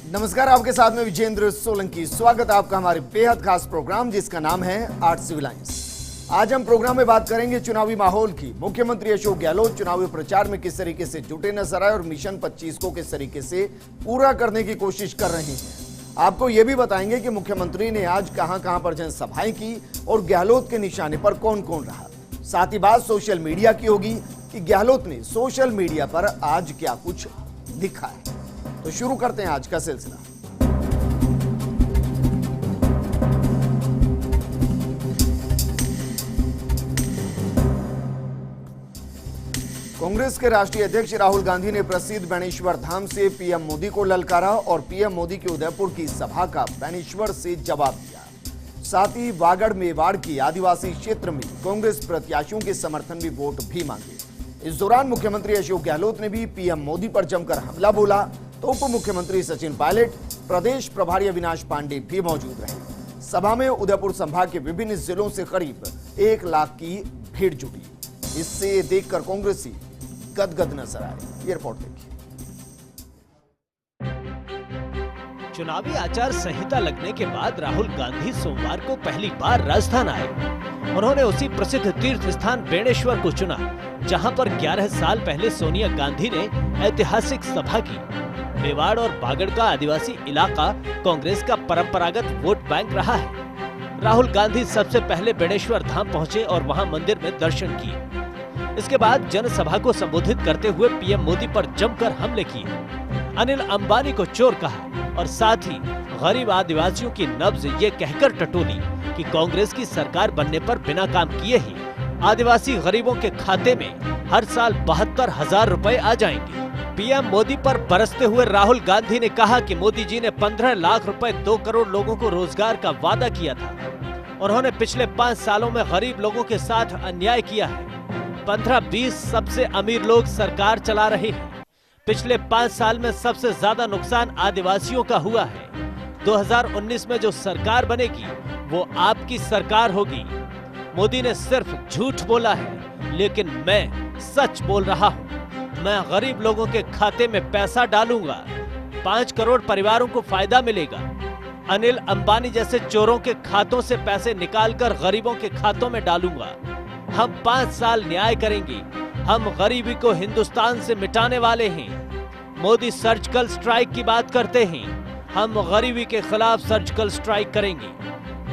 नमस्कार, आपके साथ में विजेंद्र सोलंकी। स्वागत है आपका हमारे बेहद खास प्रोग्राम जिसका नाम है आर्ट सिविल लाइंस। आज हम प्रोग्राम में बात करेंगे चुनावी माहौल की। मुख्यमंत्री अशोक गहलोत चुनावी प्रचार में किस तरीके से जुटे नजर आए और मिशन 25 को किस तरीके से पूरा करने की कोशिश कर रहे हैं। आपको यह भी बताएंगे कि मुख्यमंत्री ने आज कहां पर जनसभाएं की और गहलोत के निशाने पर कौन कौन रहा। साथ ही बात सोशल मीडिया की होगी कि गहलोत ने सोशल मीडिया पर आज क्या कुछ लिखा है। तो शुरू करते हैं आज का सिलसिला। कांग्रेस के राष्ट्रीय अध्यक्ष राहुल गांधी ने प्रसिद्ध बेणेश्वर धाम से पीएम मोदी को ललकारा और पीएम मोदी की उदयपुर की सभा का बेणेश्वर से जवाब दिया। साथ ही वागड़ मेवाड़ की आदिवासी क्षेत्र में कांग्रेस प्रत्याशियों के समर्थन में वोट भी मांगे। इस दौरान मुख्यमंत्री अशोक गहलोत ने भी पीएम मोदी पर जमकर हमला बोला तो उप मुख्यमंत्री सचिन पायलट, प्रदेश प्रभारी अविनाश पांडे भी मौजूद रहे। सभा में उदयपुर संभाग के विभिन्न जिलों से करीब 1 लाख की भीड़ जुटी। इससे देखकर कांग्रेसी गदगद नजर आए। ये रिपोर्ट देखिए। चुनावी आचार संहिता लगने के बाद राहुल गांधी सोमवार को पहली बार राजस्थान आए। उन्होंने उसी प्रसिद्ध तीर्थ स्थान बेणेश्वर को चुना, जहां पर 11 साल पहले सोनिया गांधी ने ऐतिहासिक सभा की। मेवाड़ और बागड़ का आदिवासी इलाका कांग्रेस का परंपरागत वोट बैंक रहा है। राहुल गांधी सबसे पहले बेणेश्वर धाम पहुंचे और वहां मंदिर में दर्शन किए। इसके बाद जनसभा को संबोधित करते हुए पीएम मोदी पर जमकर हमले किए। अनिल अंबानी को चोर कहा और साथ ही गरीब आदिवासियों की नब्ज ये कहकर टटोली कि कांग्रेस की सरकार बनने पर बिना काम किए ही आदिवासी गरीबों के खाते में हर साल 72,000 रुपए आ जाएंगे। पीएम मोदी पर बरसते हुए राहुल गांधी ने कहा कि मोदी जी ने 15 लाख रुपए 2 करोड़ लोगों को रोजगार का वादा किया था। उन्होंने पिछले 5 सालों में गरीब लोगों के साथ अन्याय किया है। 15-20 सबसे अमीर लोग सरकार चला रहे हैं। पिछले 5 साल में सबसे ज्यादा नुकसान आदिवासियों का हुआ है। 2019 में जो सरकार बनेगी वो आपकी सरकार होगी। मोदी ने सिर्फ झूठ बोला है, लेकिन मैं सच बोल रहा हूँ। मैं गरीब लोगों के खाते में पैसा डालूंगा। 5 करोड़ परिवारों को फायदा मिलेगा। अनिल अंबानी जैसे चोरों के खातों से पैसे निकालकर गरीबों के खातों में डालूंगा। हम 5 साल न्याय करेंगे। हम गरीबी को हिंदुस्तान से मिटाने वाले हैं। मोदी सर्जिकल स्ट्राइक की बात करते हैं, हम गरीबी के खिलाफ सर्जिकल स्ट्राइक करेंगे।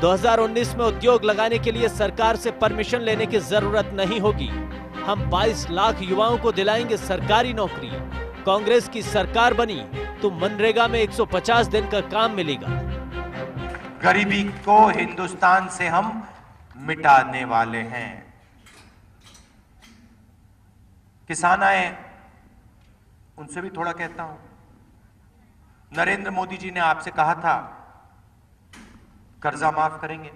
2019 में उद्योग लगाने के लिए सरकार से परमिशन लेने की जरूरत नहीं होगी। हम 22 लाख युवाओं को दिलाएंगे सरकारी नौकरी। कांग्रेस की सरकार बनी तो मनरेगा में 150 दिन का काम मिलेगा। गरीबी को हिंदुस्तान से हम मिटाने वाले हैं। किसान आए, उनसे भी थोड़ा कहता हूं। नरेंद्र मोदी जी ने आपसे कहा था कर्जा माफ करेंगे।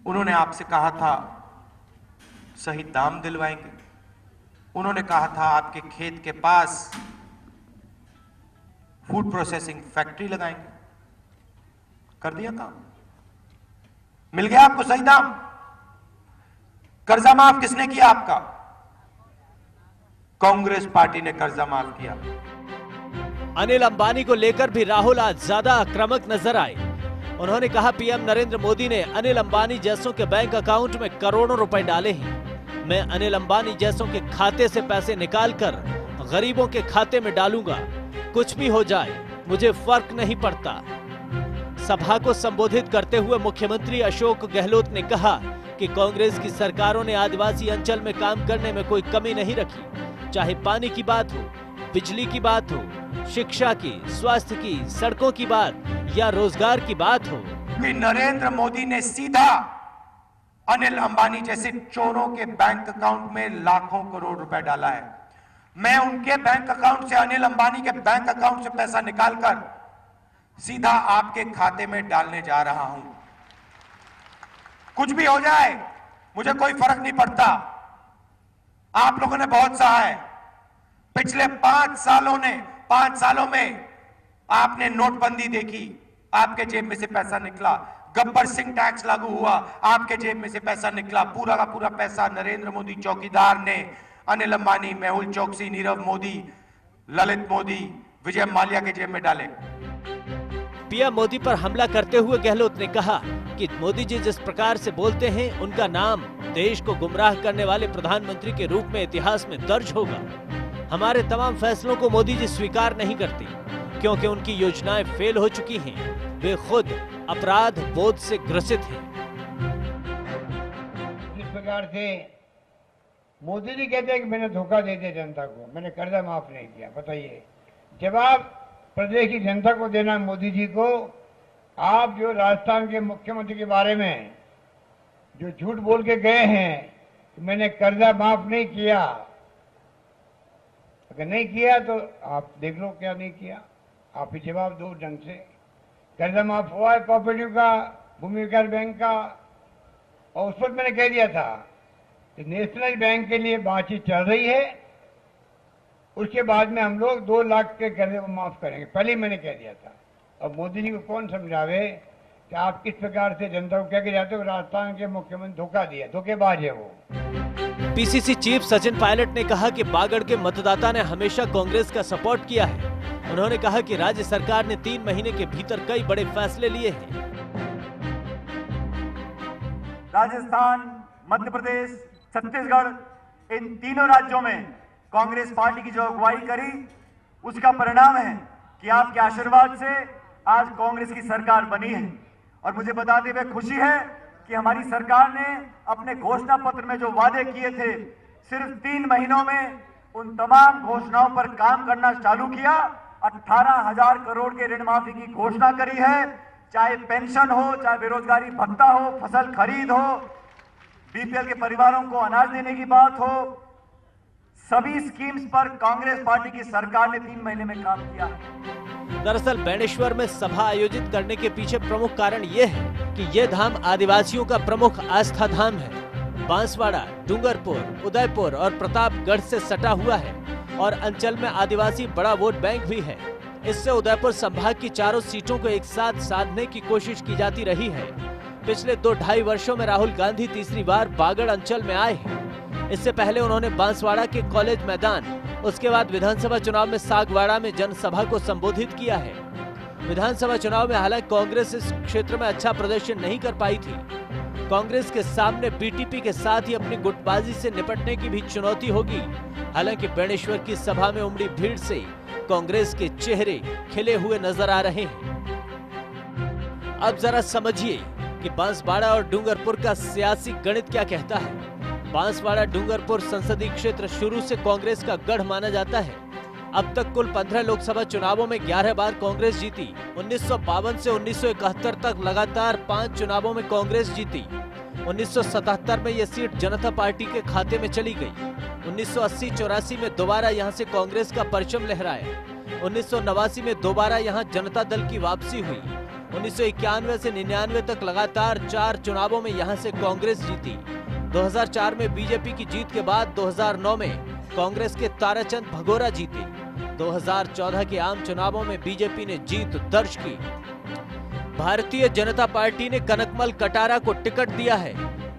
उन्होंने आपसे कहा था सही दाम दिलवाएंगे। उन्होंने कहा था आपके खेत के पास फूड प्रोसेसिंग फैक्ट्री लगाएंगे। कर दिया काम? मिल गया आपको सही दाम? कर्जा माफ किसने किया आपका? कांग्रेस पार्टी ने कर्जा माफ किया। अनिल अंबानी को लेकर भी राहुल आज ज्यादा आक्रामक नजर आए। उन्होंने कहा पीएम नरेंद्र मोदी ने अनिल अंबानी जैसों के बैंक अकाउंट में करोड़ों रुपए डाले हैं। मैं अनिल अंबानी जैसों के खाते से पैसे निकालकर गरीबों के खाते में डालूंगा। कुछ भी हो जाए मुझे फर्क नहीं पड़ता। सभा को संबोधित करते हुए मुख्यमंत्री अशोक गहलोत ने कहा कि कांग्रेस की सरकारों ने आदिवासी अंचल में काम करने में कोई कमी नहीं रखी। चाहे पानी की बात हो, बिजली की बात हो, शिक्षा की, स्वास्थ्य की, सड़कों की बात या रोजगार की बात हो। कि नरेंद्र मोदी ने सीधा अनिल अंबानी जैसे चोरों के बैंक अकाउंट में लाखों करोड़ रुपए डाला है। मैं उनके बैंक अकाउंट से, अनिल अंबानी के बैंक अकाउंट से पैसा निकालकर सीधा आपके खाते में डालने जा रहा हूं। कुछ भी हो जाए मुझे कोई फर्क नहीं पड़ता। आप लोगों ने बहुत सहा है। पिछले 5 सालों में आपने नोटबंदी देखी, आपके जेब में से पैसा निकला। गब्बर सिंह टैक्स लागू हुआ, आपके जेब में से पैसा निकला। पूरा का पूरा पैसा नरेंद्र मोदी चौकीदार ने, अनिल अंबानी, मेहुल चोकसी, नीरव मोदी, ललित मोदी, विजय माल्या के जेब में डाले। पीएम मोदी पर हमला करते हुए गहलोत ने कहा कि मोदी जी जिस प्रकार से बोलते हैं उनका नाम देश को गुमराह करने वाले प्रधानमंत्री के रूप में इतिहास में दर्ज होगा। हमारे तमाम फैसलों को मोदी जी स्वीकार नहीं करते क्योंकि उनकी योजनाएं फेल हो चुकी हैं। वे खुद अपराध बोध से ग्रसित हैं। जिस प्रकार से मोदी जी कहते हैं कि मैंने धोखा दे दिया जनता को, मैंने कर्जा माफ नहीं किया, बताइए जवाब प्रदेश की जनता को देना है मोदी जी को। आप जो राजस्थान के मुख्यमंत्री के बारे में जो झूठ बोल के गए हैं कि मैंने कर्जा माफ नहीं किया, अगर नहीं किया तो आप देख लो क्या नहीं किया, आप ही जवाब दो ढंग से। कर्जा माफ हुआ है कोऑपरेटिव का, भूमि विकास बैंक का, और उस वक्त मैंने कह दिया था कि नेशनल बैंक के लिए बातचीत चल रही है, उसके बाद में हम लोग 2 लाख के कर्जे को माफ करेंगे, पहले ही मैंने कह दिया था। अब मोदी जी को कौन समझावे कि आप किस प्रकार से जनता को कह के जाते हो राजस्थान के मुख्यमंत्री धोखा दिया, धोखेबाज है वो। पीसीसी चीफ सचिन पायलट ने कहा कि बागड़ के मतदाता ने हमेशा कांग्रेस का सपोर्ट किया है। उन्होंने कहा कि राज्य सरकार ने 3 महीने के भीतर कई बड़े फैसले लिए हैं। राजस्थान, मध्य प्रदेश, छत्तीसगढ़, इन तीनों राज्यों में कांग्रेस पार्टी की जो अगुवाई करी, उसका परिणाम है कि आपके आशीर्वाद से आज कांग्रेस की सरकार बनी है। और मुझे बताते हुए खुशी है कि हमारी सरकार ने अपने घोषणा पत्र में जो वादे किए थे, सिर्फ 3 महीनों में उन तमाम घोषणाओं पर काम करना चालू किया। 18,000 करोड़ के ऋण माफी की घोषणा करी है, चाहे पेंशन हो, चाहे बेरोजगारी भत्ता हो, फसल खरीद हो, बीपीएल के परिवारों को अनाज देने की बात हो, सभी स्कीम्स पर कांग्रेस पार्टी की सरकार ने 3 महीने में काम किया है। दरअसल बेणेश्वर में सभा आयोजित करने के पीछे प्रमुख कारण ये है कि ये धाम आदिवासियों का प्रमुख आस्था धाम है। बांसवाड़ा, डूंगरपुर, उदयपुर और प्रतापगढ़ से सटा हुआ है और अंचल में आदिवासी बड़ा वोट बैंक भी है। इससे उदयपुर संभाग की चारों सीटों को एक साथ साधने की कोशिश की जाती रही है। पिछले 2-2.5 वर्षों में राहुल गांधी तीसरी बार बागड़ अंचल में आए हैं। इससे पहले उन्होंने बांसवाड़ा के कॉलेज मैदान, उसके बाद विधानसभा चुनाव में सागवाड़ा में जनसभा को संबोधित किया है। विधानसभा चुनाव में हालांकि कांग्रेस इस क्षेत्र में अच्छा प्रदर्शन नहीं कर पाई थी। कांग्रेस के सामने बीटीपी के साथ ही अपनी गुटबाजी से निपटने की भी चुनौती होगी। हालांकि बेणेश्वर की सभा में उमड़ी भीड़ से कांग्रेस के चेहरे खिले हुए नजर आ रहे हैं। अब जरा समझिए कि बांसवाड़ा और डूंगरपुर का सियासी गणित क्या कहता है। बांसवाड़ा डूंगरपुर संसदीय क्षेत्र शुरू से कांग्रेस का गढ़ माना जाता है। अब तक कुल 15 लोकसभा चुनावों में 11 बार कांग्रेस जीती। 1952 से 1971 तक लगातार 5 चुनावों में कांग्रेस जीती। 1977 में यह सीट जनता पार्टी के खाते में चली गई। 1980-84 में दोबारा यहां से कांग्रेस का परचम लहराया। 1989 में दोबारा यहां जनता दल की वापसी हुई। 1991 से 99 तक लगातार 4 चुनावों में यहां से कांग्रेस जीती। 2004 में बीजेपी की जीत के बाद 2009 में कांग्रेस के ताराचंद भगोरा जीते। 2014 के आम चुनावों में बीजेपी ने जीत दर्ज की। भारतीय जनता पार्टी ने कनकमल कटारा को टिकट दिया है।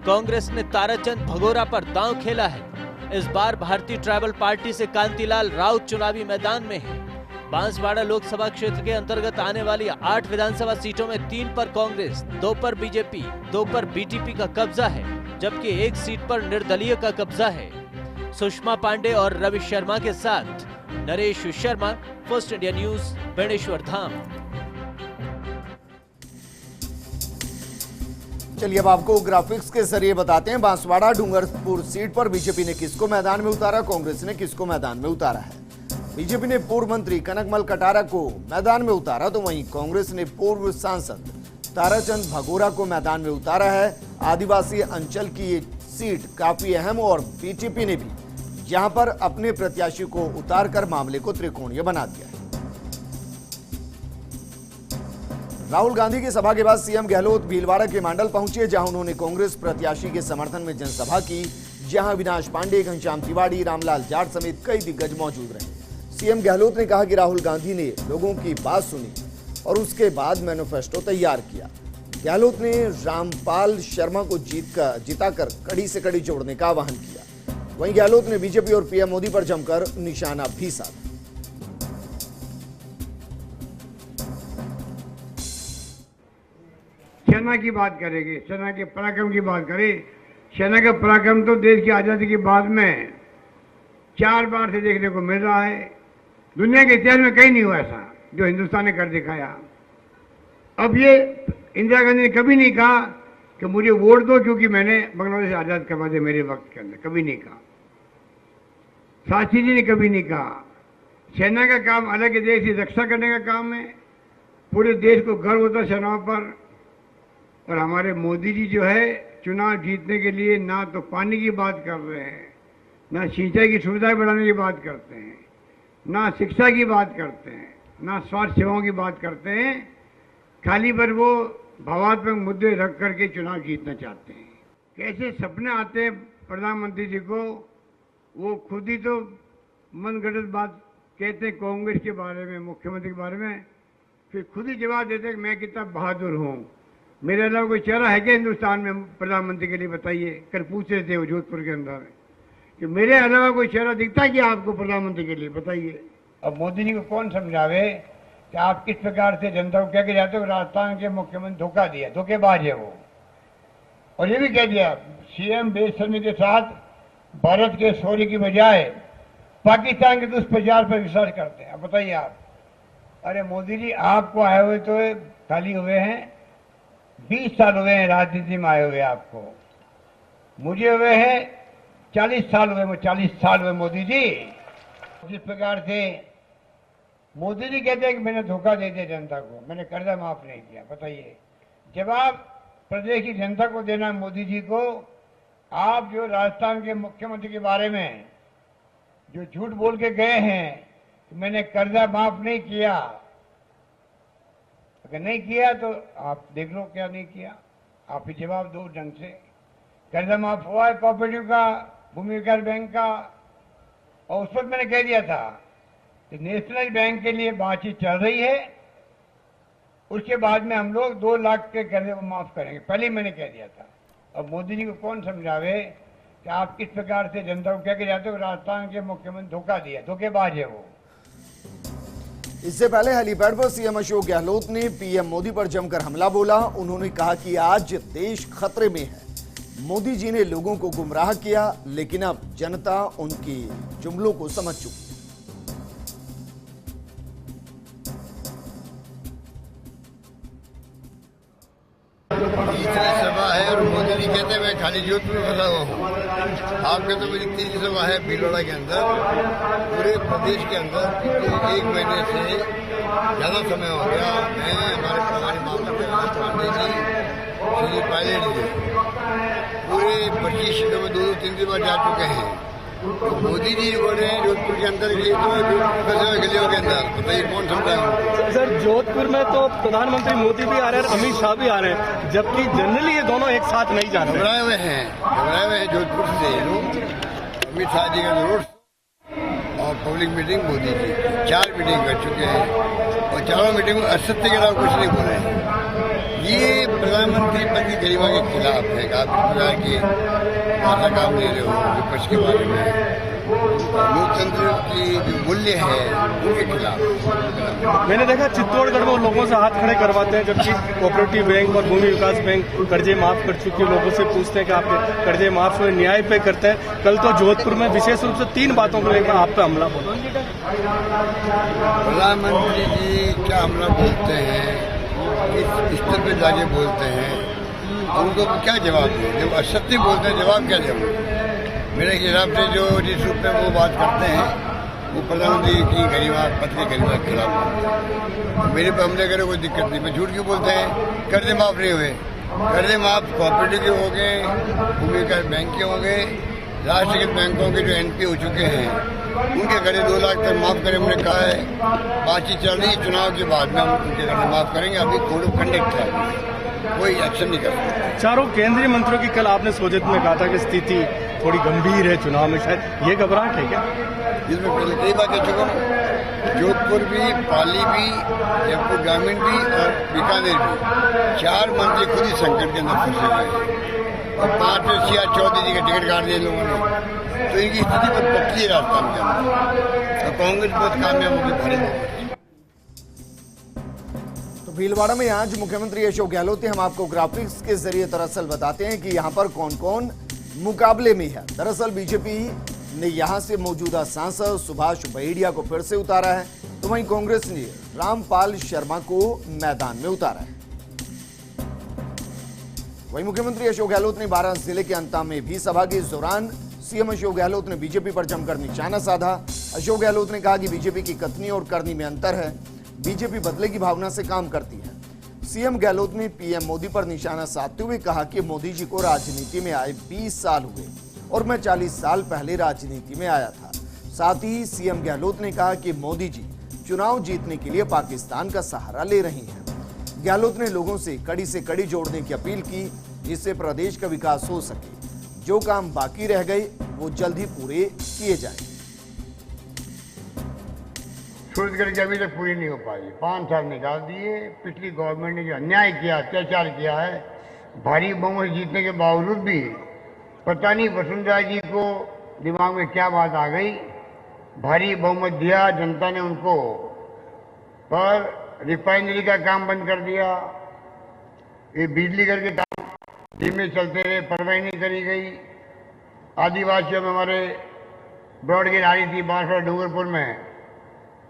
कांग्रेस ने ताराचंद भगोरा पर दांव खेला है। इस बार भारतीय ट्राइबल पार्टी से कांतिलाल राउत चुनावी मैदान में है। बांसवाड़ा लोकसभा क्षेत्र के अंतर्गत आने वाली 8 विधानसभा सीटों में 3 पर कांग्रेस, 2 पर बीजेपी, 2 पर बीटीपी का कब्जा है, जबकि 1 सीट पर निर्दलीय का कब्जा है। सुषमा पांडे और रवि शर्मा के साथ Naresh Sharma, first India news, Beneshwar Dham. चलिए अब आपको ग्राफिक्स के जरिए बताते हैं बांसवाड़ा डूंगरपुर सीट पर बीजेपी ने किसको मैदान में उतारा, कांग्रेस ने किसको मैदान में उतारा है। बीजेपी ने पूर्व मंत्री कनकमल कटारा को मैदान में उतारा, तो वहीं कांग्रेस ने पूर्व सांसद ताराचंद भगोरा को मैदान में उतारा है। आदिवासी अंचल की ये सीट काफी अहम और बीजेपी ने भी यहां पर अपने प्रत्याशी को उतारकर मामले को त्रिकोणीय बना दिया है। राहुल गांधी की सभा के बाद सीएम गहलोत भीलवाड़ा के मांडल पहुंचे, जहां उन्होंने कांग्रेस प्रत्याशी के समर्थन में जनसभा की, जहां अविनाश पांडे, घनश्याम तिवारी, रामलाल जाट समेत कई दिग्गज मौजूद रहे। सीएम गहलोत ने कहा कि राहुल गांधी ने लोगों की बात सुनी और उसके बाद मैनिफेस्टो तैयार किया। गहलोत ने रामपाल शर्मा को जिताकर कड़ी से कड़ी जोड़ने का आह्वान किया। वहीं गहलोत ने बीजेपी और पीएम मोदी पर जमकर निशाना भी साधा। सेना की बात करेंगे, सेना के पराक्रम की बात करें। सेना का पराक्रम तो देश की आज़ादी के बाद में 4 बार से देखने को मिल रहा है। दुनिया के इतिहास में कहीं नहीं हुआ ऐसा जो हिंदुस्तान ने कर दिखाया। अब ये इंदिरा गांधी ने कभी नहीं कहा कि मुझे वोट दो क्योंकि मैंने बांग्लादेश आज़ाद करवा दिया मेरे वक्त के अंदर, कभी नहीं कहा। सांची जी ने कभी नहीं कहा। सेना का काम अलग है, देश की रक्षा करने का काम है। पूरे देश को गर्व होता है सेनाओं पर। और हमारे मोदी जी जो है चुनाव जीतने के लिए ना तो पानी की बात कर रहे हैं, ना सिंचाई की सुविधाएं बढ़ाने की बात करते हैं, ना शिक्षा की बात करते हैं, ना स्वास्थ्य सेवाओं की बात करते हैं। खाली पर वो भावात्मक मुद्दे रख करके चुनाव जीतना चाहते हैं। कैसे सपने आते हैं प्रधानमंत्री जी को, वो खुद ही तो मनगढ़ंत बात कहते हैं कांग्रेस के बारे में, मुख्यमंत्री के बारे में, फिर खुद ही जवाब देते हैं कि मैं कितना बहादुर हूँ। मेरे अलावा कोई चेहरा है क्या हिंदुस्तान में प्रधानमंत्री के लिए, बताइए। कल पूछ रहे थे वो जोधपुर के अंदर कि मेरे अलावा कोई चेहरा दिखता है क्या आपको प्रधानमंत्री के लिए, बताइए। अब मोदी जी को कौन समझावे कि आप किस प्रकार से जनता को कह के जाते हो राजस्थान के मुख्यमंत्री धोखा दिया, धोखेबाज है वो। और ये भी कह दिया सीएम बेशर्मी के साथ भारत के शौर्य की बजाय पाकिस्तान के दुष्प्रचार पर विश्वास करते हैं। अब बताइए आप। अरे मोदी जी आपको आए हुए तो खाली हुए हैं 20 साल हुए हैं राजनीति में आए हुए आपको। मुझे हुए हैं 40 साल हुए, 40 साल हुए मोदी जी। जिस प्रकार से मोदी जी कहते हैं कि मैंने धोखा दे दिया जनता को, मैंने कर्जा माफ नहीं किया, बताइए। जवाब प्रदेश की जनता को देना है मोदी जी को। आप जो राजस्थान के मुख्यमंत्री के बारे में जो झूठ बोल के गए हैं कि मैंने कर्जा माफ नहीं किया, अगर नहीं किया तो आप देख लो क्या नहीं किया। आप ही जवाब दो ढंग से। कर्जा माफ हुआ है कोऑपरेटिव का, भूमि विकास बैंक का, और उस पर मैंने कह दिया था कि नेशनल बैंक के लिए बातचीत चल रही है, उसके बाद में हम लोग 2 लाख के कर्जे को माफ करेंगे, पहले ही मैंने कह दिया था। अब मोदी जी को कौन समझावे कि आप किस प्रकार से जनता को कह के जाते हो राजस्थान के मुख्यमंत्री धोखा दिया, धोखेबाज है वो। इससे पहले हेलीपैड पर सीएम अशोक गहलोत ने पीएम मोदी पर जमकर हमला बोला। उन्होंने कहा कि आज देश खतरे में है। मोदी जी ने लोगों को गुमराह किया, लेकिन अब जनता उनकी जुमलों को समझ चुकी है। तीसरी सभा है और मोदी जी कहते हैं मैं खाली जोधपुर में फंसा हुआ हूँ। आपके तो मेरी तीसरी सभा है भीलवाड़ा के अंदर, पूरे प्रदेश के अंदर। 1 महीने से ज़्यादा समय हो गया। मैं हमारे प्रभारी मामला पांडे जी, श्री पायलट जी पूरे 25 सीटों में 2-3 बार जा चुके हैं। तो मोदी जी बोल रहे हैं जोधपुर के अंदर के लिए तो गलियों के अंदर, बताइए कौन समझाएगा। सर जोधपुर में तो प्रधानमंत्री मोदी भी आ रहे हैं, अमित शाह भी आ रहे हैं, जबकि जनरली ये दोनों एक साथ नहीं जा रहे। घबराए हुए हैं जोधपुर से लोग। अमित शाह जी का जरूर और public meeting Modi ji 4 meeting कर चुके हैं और चारों मीटिंग में असत्य के अलावा कुछ नहीं बोले हैं। ये प्रधानमंत्री पद की गरिमा के खिलाफ है कि आप प्रकार की भाषा काम ले रहे हो विपक्ष के बारे में। लोकतंत्र की जो मूल्य है उनके खिलाफ। मैंने देखा चित्तौड़गढ़ में लोगों से हाथ खड़े करवाते हैं, जबकि कोऑपरेटिव बैंक और भूमि विकास बैंक कर्जे माफ कर चुके लोगों से पूछते हैं कि आपके कर्जे माफ हुए, न्याय पे करते हैं। कल तो जोधपुर में विशेष रूप से 3 बातों को लेकर आप पे हमला बोला। प्रधानमंत्री जी क्या हमला बोलते हैं, किस स्तर पर जाके बोलते हैं, उनको क्या जवाब दें। जब असत्य बोलते हैं जवाब क्या दें। मेरे हिसाब से जो जिस रूप में वो बात करते हैं वो प्रधानमंत्री की गरिमा पद की गरिमा के खिलाफ। मेरे पे हमले करे कोई दिक्कत नहीं, मैं झूठ क्यों बोलते हैं। कर्जे माफ नहीं हुए, कर्जे माफ कोऑपरेटिव के हो गए, भूमि विकास बैंक के हो गए, राष्ट्रीयकृत बैंकों के जो एनपी हो चुके हैं उनके कर्जे 2 लाख तक माफ करें। हमने कहा है बातचीत चल रही है, चुनाव के बाद में हम उनके कर्जे माफ करेंगे। अभी कोड ऑफ कंडक्ट है, कोई एक्शन नहीं कर सकते। चारों केंद्रीय मंत्रियों की कल आपने सोजत में कहा था कि स्थिति थोड़ी गंभीर है चुनाव में, शायद ये घबराहट है क्या? जिसमें पहले कई बार कह चुका हूँ, जोधपुर भी, पाली भी, जयपुर ग्रामीण भी और बीकानेर भी 4 मंत्री खुद ही संकट के अंदर फंसे हुए और 5 सिया चौधरी जी का टिकट काट दिए लोगों ने। तो इनकी स्थिति तो पतली है राजस्थान के अंदर और कांग्रेस बहुत कामयाब होगी भारी। भीलवाड़ा में आज मुख्यमंत्री अशोक गहलोत ने हम आपको ग्राफिक्स के जरिए दरअसल बताते हैं कि यहां पर कौन कौन मुकाबले में है। दरअसल बीजेपी ने यहां से मौजूदा सांसद सुभाष बहेड़िया को फिर से उतारा है, तो वहीं कांग्रेस ने रामपाल शर्मा को मैदान में उतारा है। वहीं मुख्यमंत्री अशोक गहलोत ने 12 जिले के अंता में भी सभा की। इस दौरान सीएम अशोक गहलोत ने बीजेपी पर जमकर निशाना साधा। अशोक गहलोत ने कहा कि बीजेपी की कथनी और करनी में अंतर है, बीजेपी बदले की भावना से काम करती है। सीएम गहलोत ने पीएम मोदी पर निशाना साधते हुए कहा कि मोदी जी को राजनीति में आए 20 साल हुए और मैं 40 साल पहले राजनीति में आया था। साथ ही सीएम गहलोत ने कहा कि मोदी जी चुनाव जीतने के लिए पाकिस्तान का सहारा ले रही हैं। गहलोत ने लोगों से कड़ी जोड़ने की अपील की, जिससे प्रदेश का विकास हो सके। जो काम बाकी रह गए वो जल्द ही पूरे किए जाएं। सूरजगढ़ की अभी तक पूरी नहीं हो पाई, 5 साल निकाल दिए। पिछली गवर्नमेंट ने जो अन्याय किया, अत्याचार किया है, भारी बहुमत जीतने के बावजूद भी पता नहीं वसुंधरा जी को दिमाग में क्या बात आ गई, भारी बहुमत दिया जनता ने उनको, पर रिफाइनरी का काम बंद कर दिया। ये बिजली घर के काम धीमे चलते रहे, परवाही नहीं करी गई। आदिवासियों में हमारे ब्रॉडगेज आ रही थी बांसवाड़ा डूंगरपुर में,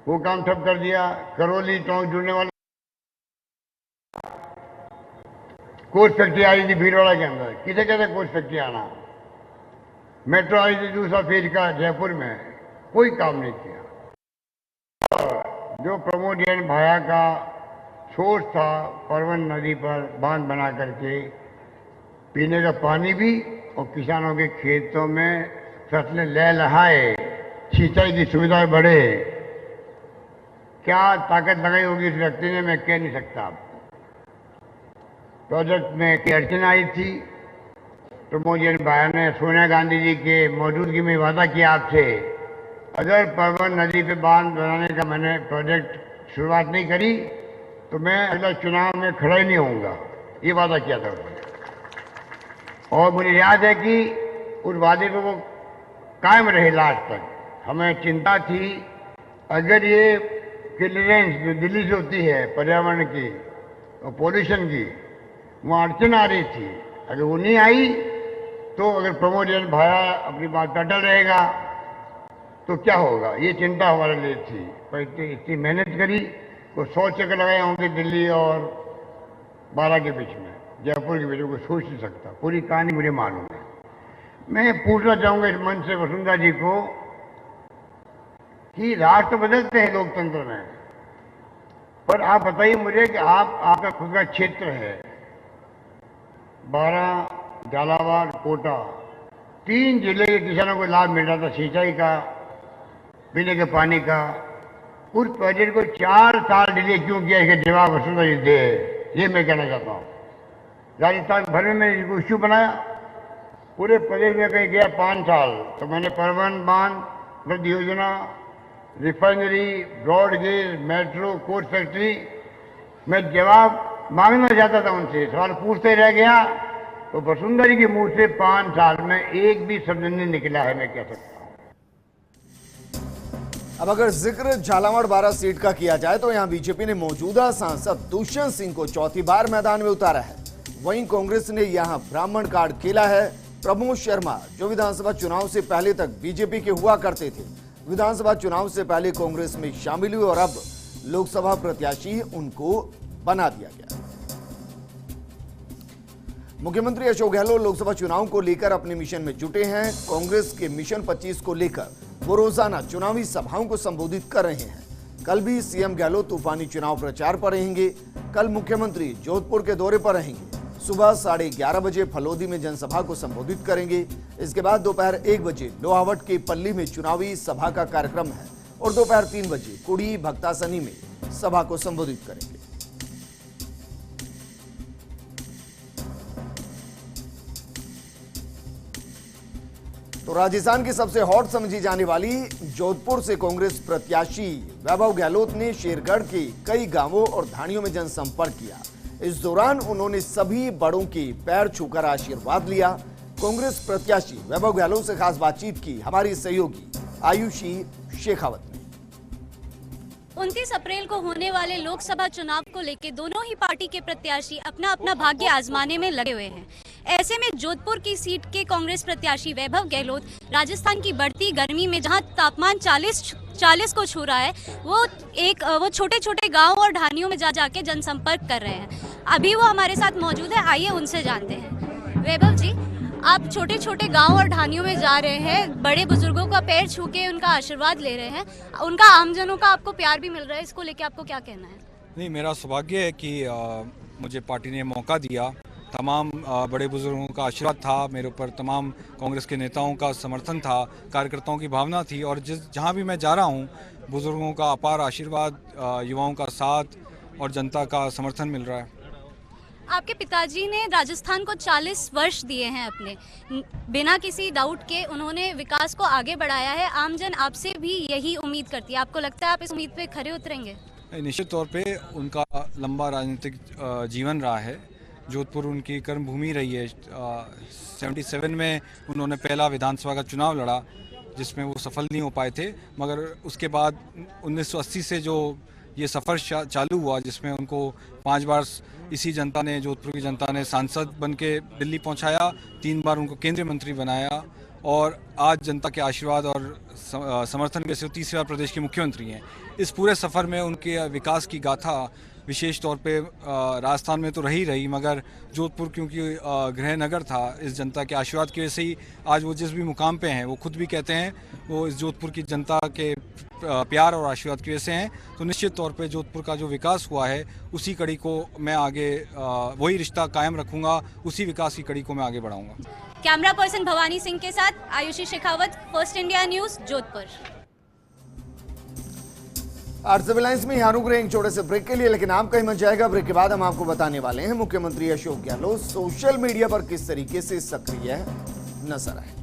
वो काम ठप कर दिया। करौली टोंक जुड़ने वाले कोच फैक्ट्री आ रही थी भीलवाड़ा के अंदर, किसे कहते कोच फैक्ट्री आना। मेट्रो आ रही थी दूसरा फेज का जयपुर में, कोई काम नहीं किया। जो प्रमोद जैन भाया का सोच था परवन नदी पर बांध बना करके पीने का पानी भी और किसानों के खेतों में फसलें लहलहाए, सिंचाई की सुविधा बढ़े, क्या ताकत लगाई होगी इस व्यक्ति ने, मैं कह नहीं सकता आपको। प्रोजेक्ट में की अड़चन आई थी, प्रमोद जैन भाया ने सोनिया गांधी जी के मौजूदगी में वादा किया आपसे, अगर परवन नदी पे बांध बनाने का मैंने प्रोजेक्ट शुरुआत नहीं करी तो मैं अगला चुनाव में खड़ा ही नहीं होऊंगा, ये वादा किया था उन्होंने। और मुझे याद है कि उस वादे पे वो कायम रहे लास्ट तक। हमें चिंता थी अगर ये क्लियरेंस जो दिल्ली से होती है पर्यावरण की और पोल्यूशन की, वहाँ अड़चन आ रही थी, अगर वो नहीं आई तो अगर प्रमोद जैन भाया अपनी बात पर अटल रहेगा तो क्या होगा, ये चिंता हमारे लिए थी। पर इतनी मेहनत करी, वो 100 चक्कर लगाए होंगे दिल्ली और 12 के बीच में, जयपुर के बीच में, कोई सोच नहीं सकता। पूरी कहानी मुझे मालूम है। मैं पूछना चाहूंगा इस मंच से वसुंधरा जी को कि राष्ट्र बदलते हैं लोकतंत्र में, पर आप बताइए मुझे कि आपका खुद का क्षेत्र है 12, झालावाड़, कोटा, 3 जिले के किसानों को लाभ मिल रहा था सिंचाई का, पीने के पानी का। उस प्रोजेक्ट को 4 साल डिले क्यों किया, इसका जवाब वसुंधरा जी दे, ये मैं कहना चाहता हूँ। राजस्थान भर में मैंने इसको इश्यू बनाया, पूरे प्रदेश में कहीं गया 5 साल, तो मैंने परवन बांध, वृद्ध योजना, refinery, broad gauge, metro, coach factory, मैं जवाब मांगना चाहता था उनसे, सवाल पूछते रह गया। तो वसुंधरा जी के मुंह से 5 साल में एक भी शब्द नहीं निकला है, मैं कह सकता हूँ। अब अगर जिक्र झालावाड़ 12 सीट का किया जाए तो यहां बीजेपी ने मौजूदा सांसद दुष्यंत सिंह को चौथी बार मैदान में उतारा है। वहीं कांग्रेस ने यहां ब्राह्मण कार्ड खेला है। प्रमोद शर्मा, जो विधानसभा चुनाव से पहले तक बीजेपी के हुआ करते थे, विधानसभा चुनाव से पहले कांग्रेस में शामिल हुए और अब लोकसभा प्रत्याशी उनको बना दिया गया। मुख्यमंत्री अशोक गहलोत लोकसभा चुनाव को लेकर अपने मिशन में जुटे हैं। कांग्रेस के मिशन 25 को लेकर वो रोजाना चुनावी सभाओं को संबोधित कर रहे हैं। कल भी सीएम गहलोत तूफानी चुनाव प्रचार पर रहेंगे। कल मुख्यमंत्री जोधपुर के दौरे पर रहेंगे। सुबह 11:30 बजे फलोदी में जनसभा को संबोधित करेंगे। इसके बाद दोपहर 1 बजे लोहावट के पल्ली में चुनावी सभा का कार्यक्रम है और दोपहर 3 बजे कुड़ी भक्तासनी में सभा को संबोधित करेंगे। तो राजस्थान की सबसे हॉट समझी जाने वाली जोधपुर से कांग्रेस प्रत्याशी वैभव गहलोत ने शेरगढ़ के कई गांवों और ढाणियों में जनसंपर्क किया। इस दौरान उन्होंने सभी बड़ों के पैर छूकर आशीर्वाद लिया। कांग्रेस प्रत्याशी वैभव गहलोत से खास बातचीत की हमारी सहयोगी आयुषी शेखावत ने। 29 अप्रैल को होने वाले लोकसभा चुनाव को लेकर दोनों ही ही पार्टी के प्रत्याशी अपना अपना भाग्य आजमाने में लगे हुए हैं। ऐसे में जोधपुर की सीट के कांग्रेस प्रत्याशी वैभव गहलोत राजस्थान की बढ़ती गर्मी में जहां तापमान 40 को छू रहा है, वो छोटे छोटे गाँव और ढानियों में जाके जनसंपर्क कर रहे हैं। अभी वो हमारे साथ मौजूद है, आइए उनसे जानते हैं। वैभव जी, आप छोटे छोटे गांव और ढानियों में जा रहे हैं, बड़े बुजुर्गों का पैर छू के उनका आशीर्वाद ले रहे हैं, उनका आमजनों का आपको प्यार भी मिल रहा है, इसको लेके आपको क्या कहना है? नहीं, मेरा सौभाग्य है कि मुझे पार्टी ने मौका दिया। तमाम बड़े बुजुर्गों का आशीर्वाद था मेरे ऊपर, तमाम कांग्रेस के नेताओं का समर्थन था, कार्यकर्ताओं की भावना थी, और जहाँ भी मैं जा रहा हूँ बुजुर्गों का अपार आशीर्वाद, युवाओं का साथ और जनता का समर्थन मिल रहा है। आपके पिताजी ने राजस्थान को 40 वर्ष दिए हैं अपने, बिना किसी डाउट के उन्होंने विकास को आगे बढ़ाया है। आमजन आपसे भी यही उम्मीद करती है, आपको लगता है आप इस उम्मीद पे खरे उतरेंगे? निश्चित तौर पे उनका लंबा राजनीतिक जीवन रहा है, जोधपुर उनकी कर्मभूमि रही है। 77 में उन्होंने पहला विधानसभा का चुनाव लड़ा जिसमें वो सफल नहीं हो पाए थे, मगर उसके बाद 1980 से जो ये सफ़र चालू हुआ जिसमें उनको 5 बार इसी जनता ने, जोधपुर की जनता ने सांसद बन के दिल्ली पहुँचाया, 3 बार उनको केंद्रीय मंत्री बनाया, और आज जनता के आशीर्वाद और समर्थन के से तीसरी बार प्रदेश के मुख्यमंत्री हैं। इस पूरे सफ़र में उनके विकास की गाथा विशेष तौर पे राजस्थान में तो रही, मगर जोधपुर क्योंकि गृह नगर था, इस जनता के आशीर्वाद की वजह से ही आज वो जिस भी मुकाम पे हैं, वो खुद भी कहते हैं वो इस जोधपुर की जनता के प्यार और आशीर्वाद की वजह से हैं। तो निश्चित तौर पे जोधपुर का जो विकास हुआ है उसी कड़ी को मैं आगे, वही रिश्ता कायम रखूँगा, उसी विकास की कड़ी को मैं आगे बढ़ाऊँगा। कैमरा पर्सन भवानी सिंह के साथ Ayushi Shekhawat, first India news, Jodhpur. Civil lines में यहाँ रुक रहे हैं एक छोटे से ब्रेक के लिए, लेकिन आप कहीं मत जाएगा। ब्रेक के बाद हम आपको बताने वाले हैं मुख्यमंत्री अशोक गहलोत सोशल मीडिया पर किस तरीके से सक्रिय है, नजर आए।